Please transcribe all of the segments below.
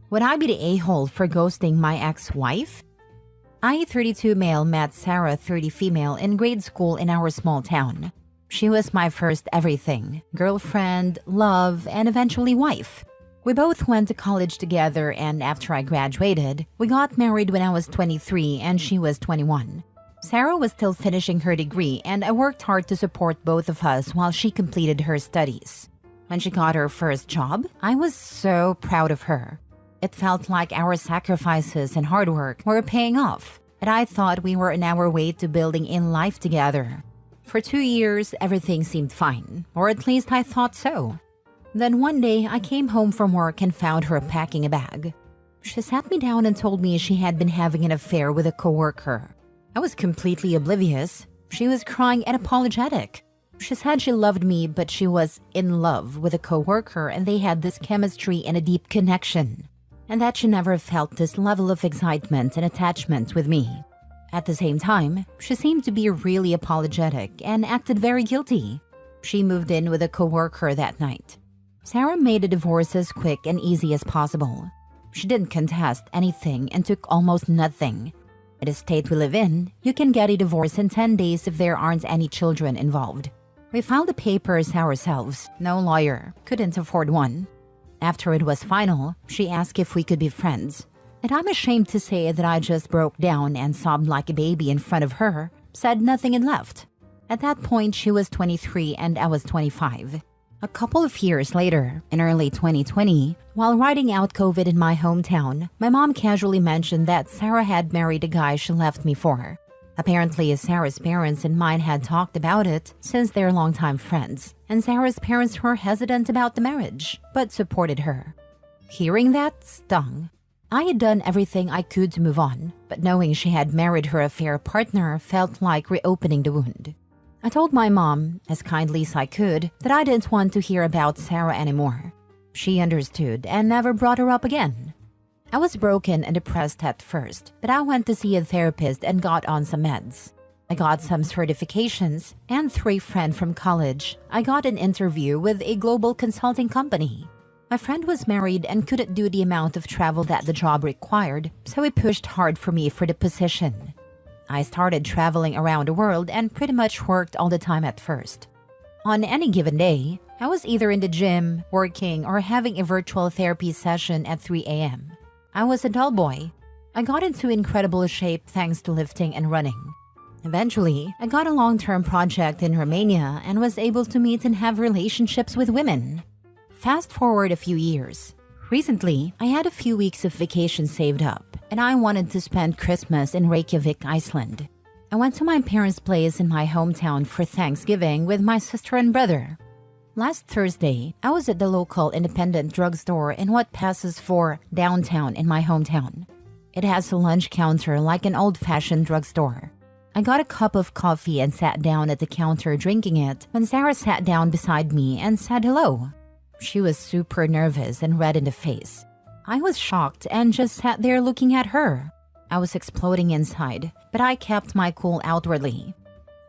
Would I be the a-hole for ghosting my ex-wife? I, 32 male, met Sarah, 30 female, in grade school in our small town. She was my first everything: girlfriend, love, and eventually wife. We both went to college together, and after I graduated, we got married when I was 23 and she was 21. Sarah was still finishing her degree, and I worked hard to support both of us while she completed her studies. When she got her first job, I was so proud of her. It felt like our sacrifices and hard work were paying off, and I thought we were on our way to building in life together. For 2 years, everything seemed fine, or at least I thought so. Then one day, I came home from work and found her packing a bag. She sat me down and told me she had been having an affair with a coworker. I was completely oblivious. She was crying and apologetic. She said she loved me, but she was in love with a coworker and they had this chemistry and a deep connection, and that she never felt this level of excitement and attachment with me. At the same time, she seemed to be really apologetic and acted very guilty. She moved in with a coworker that night. Sarah made a divorce as quick and easy as possible. She didn't contest anything and took almost nothing. In the state we live in, you can get a divorce in 10 days if there aren't any children involved. We filed the papers ourselves, no lawyer, couldn't afford one. After it was final, she asked if we could be friends. And I'm ashamed to say that I just broke down and sobbed like a baby in front of her, said nothing and left. At that point, she was 23 and I was 25. A couple of years later, in early 2020, while riding out COVID in my hometown, my mom casually mentioned that Sarah had married a guy she left me for. Apparently, Sarah's parents and mine had talked about it since they're longtime friends, and Sarah's parents were hesitant about the marriage, but supported her. Hearing that stung. I had done everything I could to move on, but knowing she had married her affair partner felt like reopening the wound. I told my mom, as kindly as I could, that I didn't want to hear about Sarah anymore. She understood and never brought her up again. I was broken and depressed at first, but I went to see a therapist and got on some meds. I got some certifications, and through a friend from college, I got an interview with a global consulting company. My friend was married and couldn't do the amount of travel that the job required, so he pushed hard for me for the position. I started traveling around the world and pretty much worked all the time at first. On any given day, I was either in the gym, working, or having a virtual therapy session at 3 a.m. I was a dull boy. I got into incredible shape thanks to lifting and running. Eventually, I got a long-term project in Romania and was able to meet and have relationships with women. Fast forward a few years. Recently, I had a few weeks of vacation saved up, and I wanted to spend Christmas in Reykjavik, Iceland. I went to my parents' place in my hometown for Thanksgiving with my sister and brother. Last Thursday, I was at the local independent drugstore in what passes for downtown in my hometown. It has a lunch counter like an old-fashioned drugstore. I got a cup of coffee and sat down at the counter drinking it when Sarah sat down beside me and said hello. She was super nervous and red in the face. I was shocked and just sat there looking at her. I was exploding inside, but I kept my cool outwardly.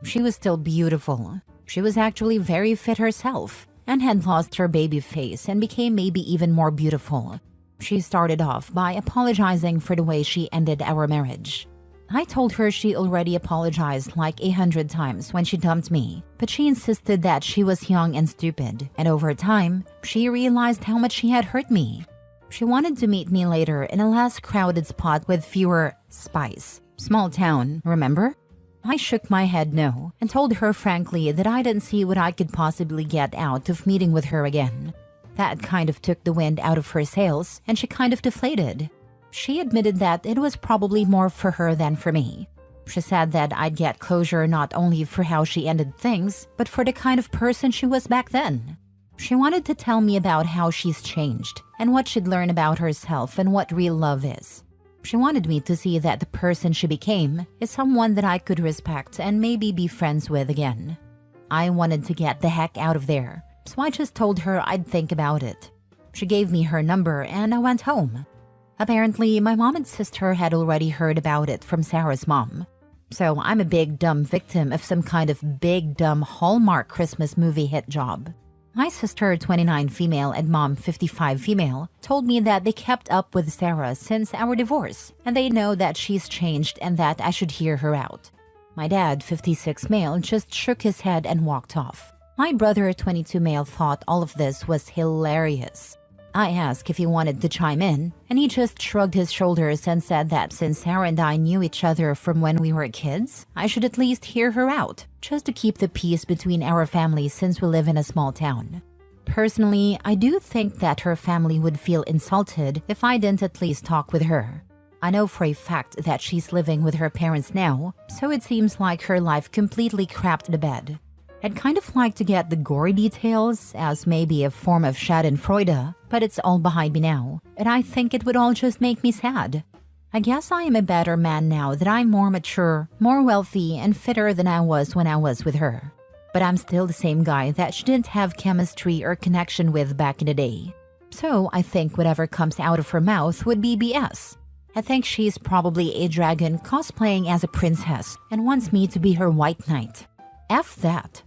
She was still beautiful. She was actually very fit herself and had lost her baby face and became maybe even more beautiful. She started off by apologizing for the way she ended our marriage. I told her she already apologized like 100 times when she dumped me, but she insisted that she was young and stupid, and over time, she realized how much she had hurt me. She wanted to meet me later in a less crowded spot with fewer spies. Small town, remember? I shook my head no, and told her frankly that I didn't see what I could possibly get out of meeting with her again. That kind of took the wind out of her sails, and she kind of deflated. She admitted that it was probably more for her than for me. She said that I'd get closure not only for how she ended things, but for the kind of person she was back then. She wanted to tell me about how she's changed, and what she'd learned about herself and what real love is. She wanted me to see that the person she became is someone that I could respect and maybe be friends with again. I wanted to get the heck out of there, so I just told her I'd think about it. She gave me her number and I went home. Apparently, my mom and sister had already heard about it from Sarah's mom. So I'm a big dumb victim of some kind of big dumb Hallmark Christmas movie hit job. My sister, 29 female, and mom, 55 female, told me that they kept up with Sarah since our divorce, and they know that she's changed and that I should hear her out. My dad, 56 male, just shook his head and walked off. My brother, 22 male, thought all of this was hilarious. I asked if he wanted to chime in, and he just shrugged his shoulders and said that since Sarah and I knew each other from when we were kids, I should at least hear her out, just to keep the peace between our families since we live in a small town. Personally, I do think that her family would feel insulted if I didn't at least talk with her. I know for a fact that she's living with her parents now, so it seems like her life completely crapped the bed. I'd kind of like to get the gory details as maybe a form of schadenfreude, but it's all behind me now, and I think it would all just make me sad. I guess I am a better man now that I'm more mature, more wealthy, and fitter than I was when I was with her. But I'm still the same guy that she didn't have chemistry or connection with back in the day. So I think whatever comes out of her mouth would be BS. I think she's probably a dragon cosplaying as a princess and wants me to be her white knight. F that.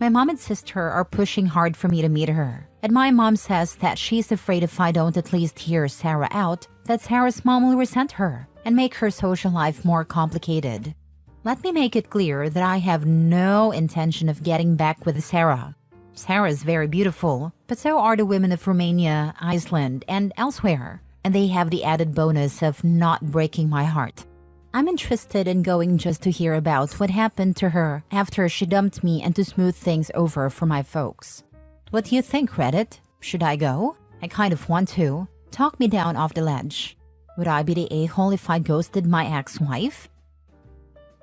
My mom and sister are pushing hard for me to meet her, and my mom says that she's afraid if I don't at least hear Sarah out, that Sarah's mom will resent her and make her social life more complicated. Let me make it clear that I have no intention of getting back with Sarah. Sarah is very beautiful, but so are the women of Romania, Iceland, and elsewhere, and they have the added bonus of not breaking my heart. I'm interested in going just to hear about what happened to her after she dumped me and to smooth things over for my folks. What do you think, Reddit? Should I go? I kind of want to. Talk me down off the ledge. Would I be the a-hole if I ghosted my ex-wife?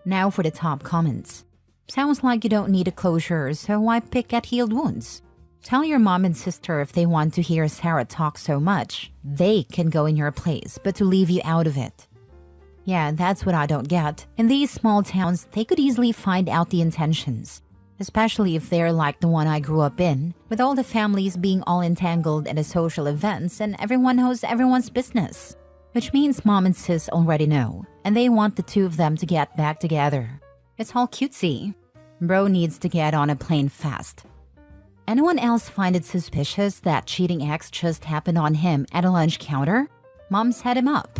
Now for the top comments. Sounds like you don't need a closure, so why pick at healed wounds? Tell your mom and sister if they want to hear Sarah talk so much, they can go in your place, but to leave you out of it. Yeah, that's what I don't get. In these small towns, they could easily find out the intentions. Especially if they're like the one I grew up in, with all the families being all entangled in the social events and everyone knows everyone's business. Which means mom and sis already know, and they want the two of them to get back together. It's all cutesy. Bro needs to get on a plane fast. Anyone else find it suspicious that cheating ex just happened on him at a lunch counter? Mom set him up.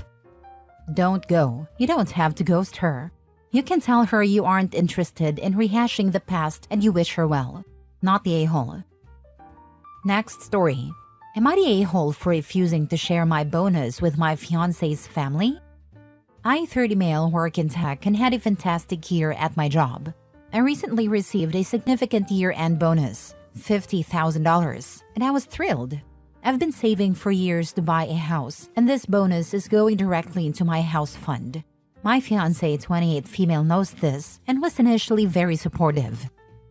Don't go. You don't have to ghost her. You can tell her you aren't interested in rehashing the past and you wish her well. Not the a-hole. Next story. Am I the a-hole for refusing to share my bonus with my fiancé's family? I, 30 male, work in tech and had a fantastic year at my job. I recently received a significant year-end bonus, $50,000, and I was thrilled. I've been saving for years to buy a house, and this bonus is going directly into my house fund. My fiancé, 28 female, knows this and was initially very supportive.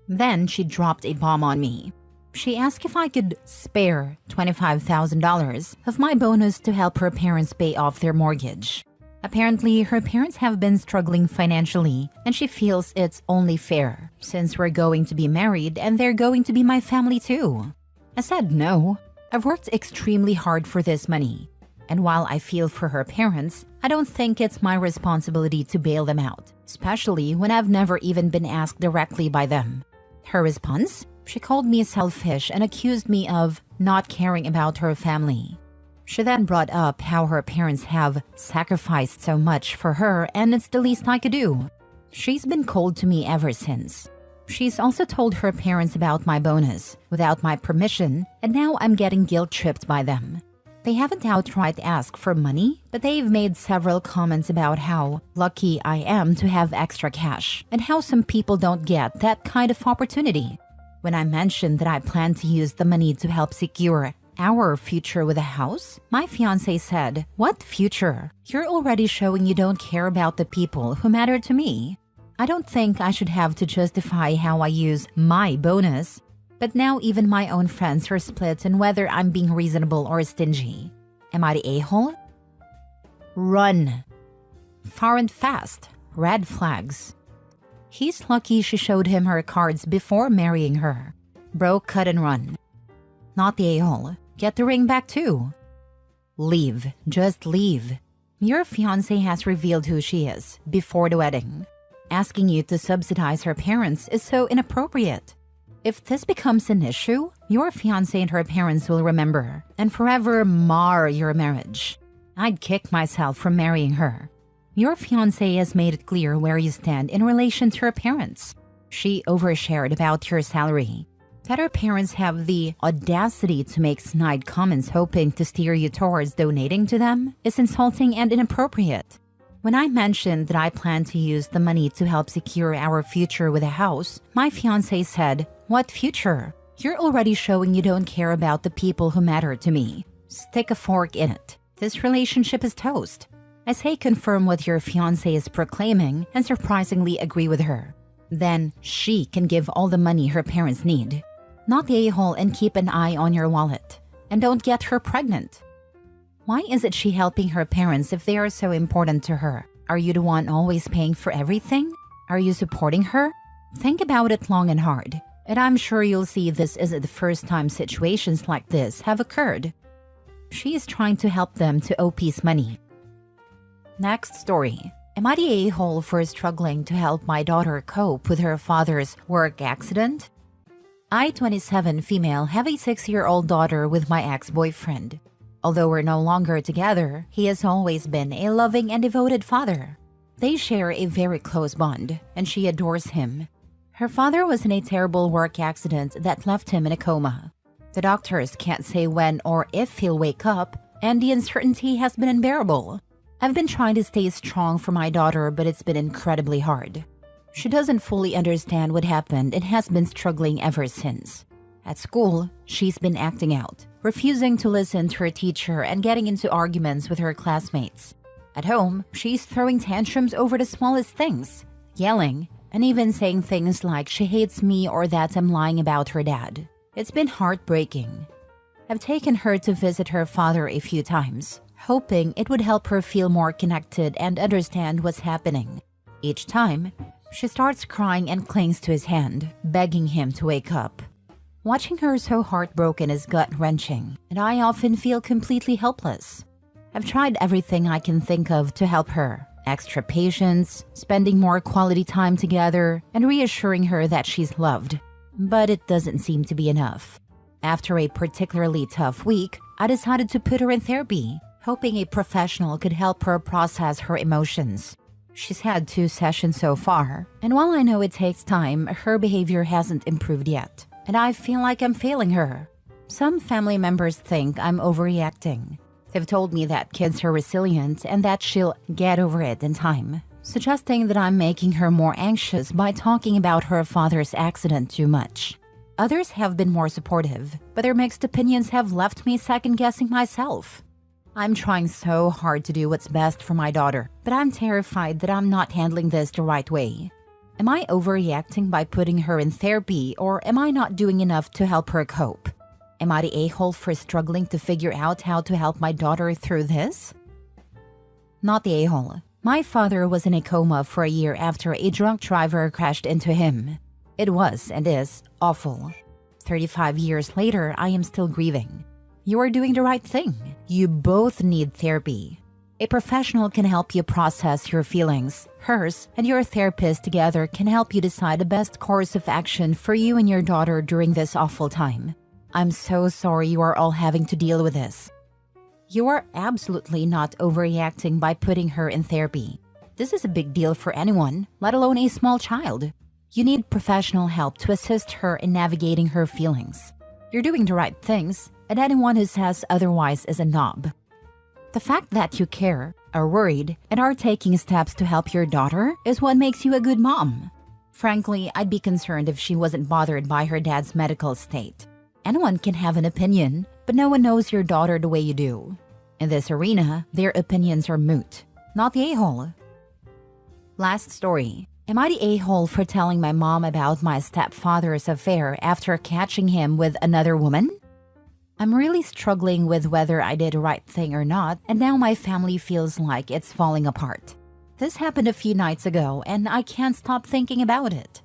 Then she dropped a bomb on me. She asked if I could spare $25,000 of my bonus to help her parents pay off their mortgage. Apparently, her parents have been struggling financially, and she feels it's only fair, since we're going to be married and they're going to be my family too. I said no. I've worked extremely hard for this money, and while I feel for her parents, I don't think it's my responsibility to bail them out, especially when I've never even been asked directly by them. Her response? She called me selfish and accused me of not caring about her family. She then brought up how her parents have sacrificed so much for her and it's the least I could do. She's been cold to me ever since. She's also told her parents about my bonus without my permission, and now I'm getting guilt-tripped by them. They haven't outright asked for money, but they've made several comments about how lucky I am to have extra cash and how some people don't get that kind of opportunity. When I mentioned that I plan to use the money to help secure our future with a house, my fiancé said, "What future? You're already showing you don't care about the people who matter to me." I don't think I should have to justify how I use my bonus, but now even my own friends are split on whether I'm being reasonable or stingy. Am I the a-hole? Run. Far and fast. Red flags. He's lucky she showed him her cards before marrying her. Bro, cut and run. Not the a-hole. Get the ring back too. Leave. Just leave. Your fiancé has revealed who she is before the wedding. Asking you to subsidize her parents is so inappropriate. If this becomes an issue, your fiancé and her parents will remember and forever mar your marriage. I'd kick myself from marrying her. Your fiancé has made it clear where you stand in relation to her parents. She overshared about your salary. That her parents have the audacity to make snide comments hoping to steer you towards donating to them is insulting and inappropriate. When I mentioned that I plan to use the money to help secure our future with a house, my fiancé said, "What future? You're already showing you don't care about the people who matter to me. Stick a fork in it. This relationship is toast." I say confirm what your fiancé is proclaiming and surprisingly agree with her. Then she can give all the money her parents need. Not the a-hole and keep an eye on your wallet. And don't get her pregnant. Why isn't she helping her parents if they are so important to her? Are you the one always paying for everything? Are you supporting her? Think about it long and hard. And I'm sure you'll see this isn't the first time situations like this have occurred. She is trying to help them to owe peace money. Next story. Am I the a-hole for struggling to help my daughter cope with her father's work accident? I, 27 female, have a 6-year-old daughter with my ex-boyfriend. Although we're no longer together, he has always been a loving and devoted father. They share a very close bond, and she adores him. Her father was in a terrible work accident that left him in a coma. The doctors can't say when or if he'll wake up, and the uncertainty has been unbearable. I've been trying to stay strong for my daughter, but it's been incredibly hard. She doesn't fully understand what happened and has been struggling ever since. At school, she's been acting out, refusing to listen to her teacher and getting into arguments with her classmates. At home, she's throwing tantrums over the smallest things, yelling, and even saying things like she hates me or that I'm lying about her dad. It's been heartbreaking. I've taken her to visit her father a few times, hoping it would help her feel more connected and understand what's happening. Each time, she starts crying and clings to his hand, begging him to wake up. Watching her so heartbroken is gut-wrenching, and I often feel completely helpless. I've tried everything I can think of to help her. Extra patience, spending more quality time together, and reassuring her that she's loved. But it doesn't seem to be enough. After a particularly tough week, I decided to put her in therapy, hoping a professional could help her process her emotions. She's had 2 sessions so far, and while I know it takes time, her behavior hasn't improved yet, and I feel like I'm failing her. Some family members think I'm overreacting. They've told me that kids are resilient and that she'll get over it in time, suggesting that I'm making her more anxious by talking about her father's accident too much. Others have been more supportive, but their mixed opinions have left me second-guessing myself. I'm trying so hard to do what's best for my daughter, but I'm terrified that I'm not handling this the right way. Am I overreacting by putting her in therapy, or am I not doing enough to help her cope? Am I the a-hole for struggling to figure out how to help my daughter through this? Not the a-hole. My father was in a coma for a year after a drunk driver crashed into him. It was and is awful. 35 years later, I am still grieving. You are doing the right thing. You both need therapy. A professional can help you process your feelings. Hers and your therapist together can help you decide the best course of action for you and your daughter during this awful time. I'm so sorry you are all having to deal with this. You are absolutely not overreacting by putting her in therapy. This is a big deal for anyone, let alone a small child. You need professional help to assist her in navigating her feelings. You're doing the right things, and anyone who says otherwise is a knob. The fact that you care, are worried, and are taking steps to help your daughter is what makes you a good mom. Frankly, I'd be concerned if she wasn't bothered by her dad's medical state. Anyone can have an opinion, but no one knows your daughter the way you do. In this arena, their opinions are moot, not the a-hole. Last story. Am I the a-hole for telling my mom about my stepfather's affair after catching him with another woman? I'm really struggling with whether I did the right thing or not, and now my family feels like it's falling apart. This happened a few nights ago, and I can't stop thinking about it.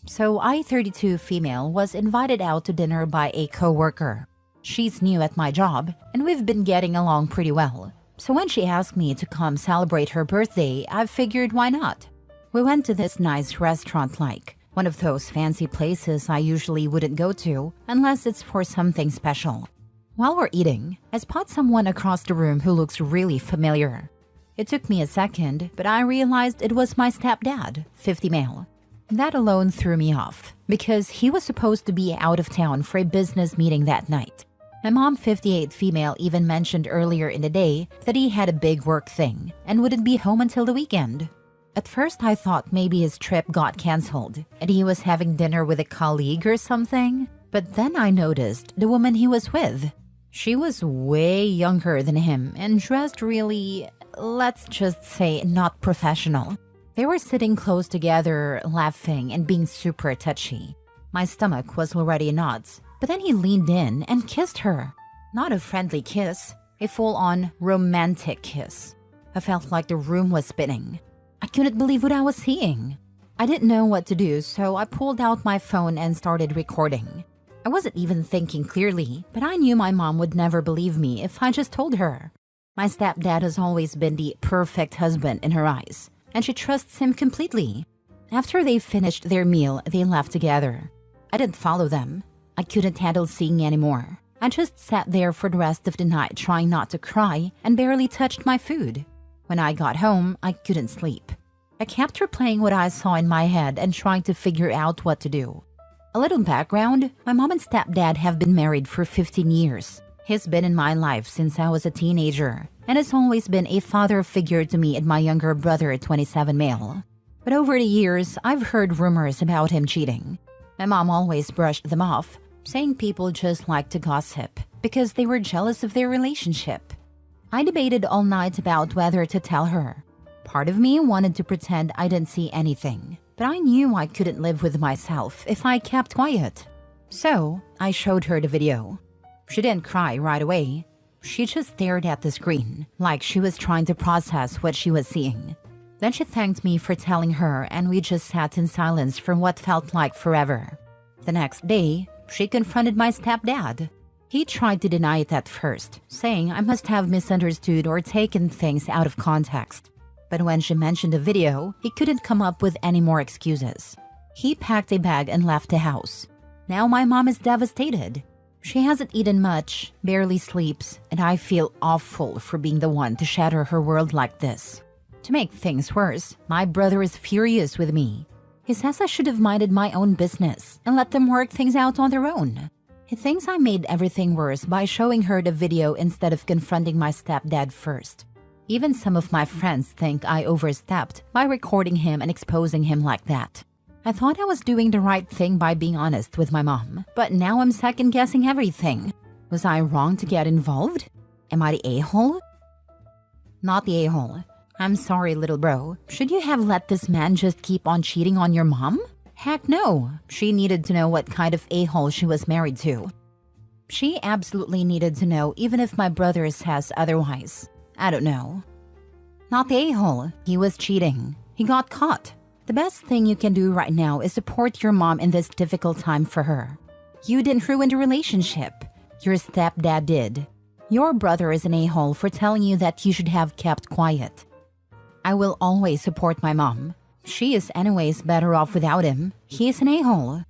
So I, 32 female, was invited out to dinner by a co-worker. She's new at my job, and we've been getting along pretty well. So when she asked me to come celebrate her birthday, I figured why not? We went to this nice restaurant One of those fancy places I usually wouldn't go to unless it's for something special. While we're eating, I spot someone across the room who looks really familiar. It took me a second, but I realized it was my stepdad, 50 male. That alone threw me off, because he was supposed to be out of town for a business meeting that night. My mom, 58 female, even mentioned earlier in the day that he had a big work thing and wouldn't be home until the weekend. At first, I thought maybe his trip got canceled and he was having dinner with a colleague or something. But then I noticed the woman he was with. She was way younger than him and dressed really, let's just say, not professional. They were sitting close together, laughing and being super touchy. My stomach was already in knots, but then he leaned in and kissed her. Not a friendly kiss, a full-on romantic kiss. I felt like the room was spinning. I couldn't believe what I was seeing. I didn't know what to do, so I pulled out my phone and started recording. I wasn't even thinking clearly, but I knew my mom would never believe me if I just told her. My stepdad has always been the perfect husband in her eyes, and she trusts him completely. After they finished their meal, they left together. I didn't follow them. I couldn't handle seeing anymore. I just sat there for the rest of the night trying not to cry and barely touched my food. When I got home, I couldn't sleep. I kept replaying what I saw in my head and trying to figure out what to do. A little background, my mom and stepdad have been married for 15 years. He's been in my life since I was a teenager and has always been a father figure to me and my younger brother, 27 male. But over the years, I've heard rumors about him cheating. My mom always brushed them off, saying people just like to gossip because they were jealous of their relationship. I debated all night about whether to tell her. Part of me wanted to pretend I didn't see anything, but I knew I couldn't live with myself if I kept quiet. So, I showed her the video. She didn't cry right away. She just stared at the screen, like she was trying to process what she was seeing. Then she thanked me for telling her, and we just sat in silence for what felt like forever. The next day, she confronted my stepdad. He tried to deny it at first, saying I must have misunderstood or taken things out of context. But when she mentioned the video, he couldn't come up with any more excuses. He packed a bag and left the house. Now my mom is devastated. She hasn't eaten much, barely sleeps, and I feel awful for being the one to shatter her world like this. To make things worse, my brother is furious with me. He says I should have minded my own business and let them work things out on their own. He thinks I made everything worse by showing her the video instead of confronting my stepdad first. Even some of my friends think I overstepped by recording him and exposing him like that. I thought I was doing the right thing by being honest with my mom, but now I'm second-guessing everything. Was I wrong to get involved? Am I the a-hole? Not the a-hole. I'm sorry, little bro. Should you have let this man just keep on cheating on your mom? Heck no. She needed to know what kind of a-hole she was married to. She absolutely needed to know, even if my brother says otherwise. I don't know. Not the a-hole. He was cheating. He got caught. The best thing you can do right now is support your mom in this difficult time for her. You didn't ruin the relationship. Your stepdad did. Your brother is an a-hole for telling you that you should have kept quiet. I will always support my mom. She is anyways better off without him. He is an a-hole.